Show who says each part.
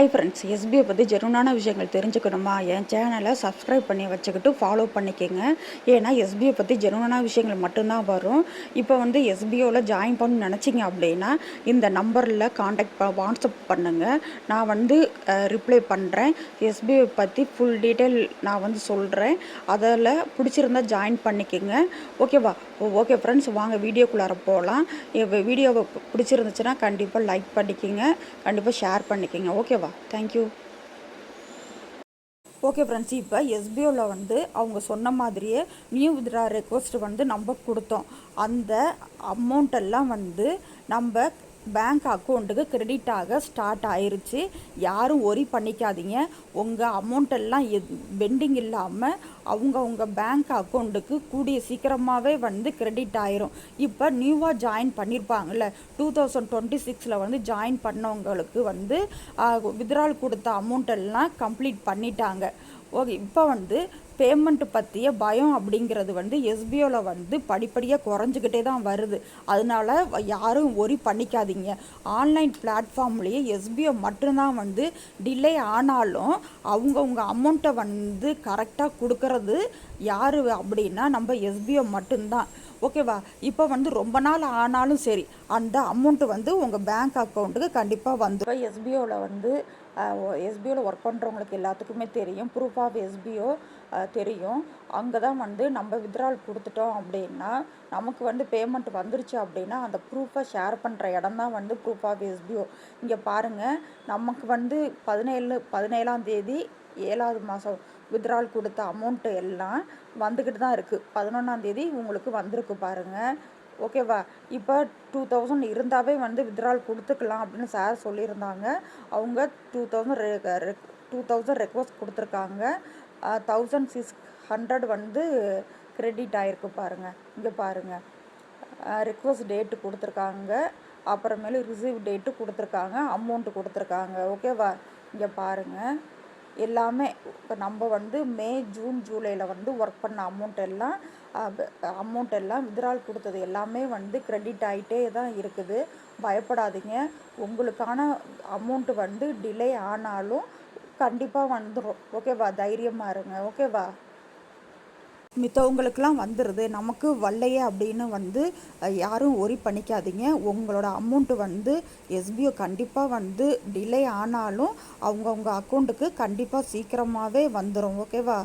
Speaker 1: Hi friends, SBI பற்றி ஜெனுனான விஷயங்கள் தெரிஞ்சுக்கணுமா? என் சேனலை சப்ஸ்கிரைப் பண்ணி வச்சுக்கிட்டு ஃபாலோ பண்ணிக்கோங்க. ஏன்னா எஸ்பிஐ பற்றி ஜெனுனான விஷயங்கள் மட்டும்தான் வரும். இப்போ எஸ்பிஓவில் ஜாயின் பண்ண நினச்சிங்க அப்படின்னா இந்த நம்பரில் காண்டாக்ட் வாட்ஸ்அப் பண்ணுங்கள். நான் ரிப்ளை பண்ணுறேன். எஸ்பிஐ பற்றி ஃபுல் டீட்டெயில் நான் சொல்கிறேன். அதில் பிடிச்சிருந்தா ஜாயின் பண்ணிக்கோங்க. ஓகேவா? ஓகே ஃப்ரெண்ட்ஸ், வாங்க வீடியோக்குள்ளார போகலாம். வீடியோவை பிடிச்சிருந்துச்சுன்னா கண்டிப்பாக லைக் பண்ணிக்கோங்க, கண்டிப்பாக ஷேர் பண்ணிக்கோங்க. ஓகேவா? தேங்க்யூ. ஓகே ஃப்ரெண்ட்ஸ், இப்போ எஸ்பிஓவில் அவங்க சொன்ன மாதிரியே நியூ வித்ரா ரெக்வஸ்ட் நம்ம கொடுத்தோம். அந்த அமௌண்ட்டெல்லாம் நம்ம பேங்க் அக்கௌண்ட்டுக்கு கிரெடிட் ஆக ஸ்டார்ட் ஆயிருச்சு. யாரும் ஒரி பண்ணிக்காதீங்க. உங்கள் அமௌண்ட்டெல்லாம் பெண்டிங் இல்லாமல் அவங்க பேங்க் அக்கௌண்ட்டுக்கு கூடிய சீக்கிரமாகவே கிரெடிட் ஆயிரும். இப்போ நியூவாக ஜாயின் பண்ணியிருப்பாங்கள்ல, 2026 ஜாயின் பண்ணவங்களுக்கு வித்ட்ரால் கொடுத்த அமௌண்ட்டெல்லாம் கம்ப்ளீட் பண்ணிட்டாங்க. ஓகே, இப்போ பேமெண்ட் பற்றிய பயம் அப்படிங்கிறது எஸ்பிஓவில் படிப்படியாக குறைஞ்சிக்கிட்டே தான் வருது. அதனால யாரும் ஒரி பண்ணிக்காதீங்க. ஆன்லைன் பிளாட்ஃபார்ம்லேயே எஸ்பிஓ மட்டும்தான் டிலே ஆனாலும் அவங்கவுங்க அமௌண்ட்டை கரெக்டாக கொடுக்கறது யார் அப்படின்னா நம்ம எஸ்பிஓ மட்டும்தான். ஓகேவா? இப்போ ரொம்ப நாள் ஆனாலும் சரி, அந்த அமௌண்ட்டு உங்கள் பேங்க் அக்கௌண்ட்டுக்கு கண்டிப்பாக வந்துடும். எஸ்பிஓவில் ஒர்க் பண்ணுறவங்களுக்கு எல்லாத்துக்குமே தெரியும், ப்ரூஃப் ஆஃப் எஸ்பிஓ தெரியும். அங்கே தான் நம்ம வித்ட்ரால் கொடுத்துட்டோம் அப்படின்னா நமக்கு பேமெண்ட் வந்துருச்சு அப்படின்னா அந்த ப்ரூஃபை ஷேர் பண்ணுற இடம் தான் ப்ரூஃப் ஆஃப் எஸ்பிஓ. இங்கே பாருங்கள், நமக்கு 17ஆம் தேதி 7வது மாதம் வித்ட்ரால் கொடுத்த அமௌண்ட்டு எல்லாம் வந்துக்கிட்டு தான் இருக்குது. 11ஆம் தேதி உங்களுக்கு வந்திருக்கு பாருங்கள். ஓகேவா? இப்போ 2000 இருந்தாவே வித்ட்ரால் கொடுத்துக்கலாம் அப்படின்னு சார் சொல்லியிருந்தாங்க. அவங்க 2000 ரெக்வஸ்ட் கொடுத்துருக்காங்க. 1600 கிரெடிட் ஆகிருக்கு பாருங்கள். இங்கே பாருங்கள், ரெக்வஸ்ட் டேட்டு கொடுத்துருக்காங்க, அப்புறமேலு ரிசீவ் டேட்டு கொடுத்துருக்காங்க, அமௌண்ட்டு கொடுத்துருக்காங்க. ஓகேவா? இங்கே பாருங்கள், எல்லாமே இப்போ நம்ம மே, ஜூன், ஜூலையில் ஒர்க் பண்ண அமௌண்ட் எல்லாம் வித்ட்ரால் கொடுத்தது எல்லாமே கிரெடிட் ஆகிட்டே தான் இருக்குது. பயப்படாதீங்க. உங்களுக்கான அமௌண்ட்டு டிலே ஆனாலும் கண்டிப்பாக வந்துடும். ஓகேவா? தைரியமாக இருங்க. ஓகேவா? மித்தவங்களுக்கெல்லாம் வந்துடுது, நமக்கு வரலையே அப்படின்னு யாரும் ஒரி பண்ணிக்காதீங்க. உங்களோட அமௌண்ட்டு எஸ்பிஓ கண்டிப்பாக டிலே ஆனாலும் அவங்கவுங்க அக்கௌண்ட்டுக்கு கண்டிப்பாக சீக்கிரமாகவே வந்துடும். ஓகேவா?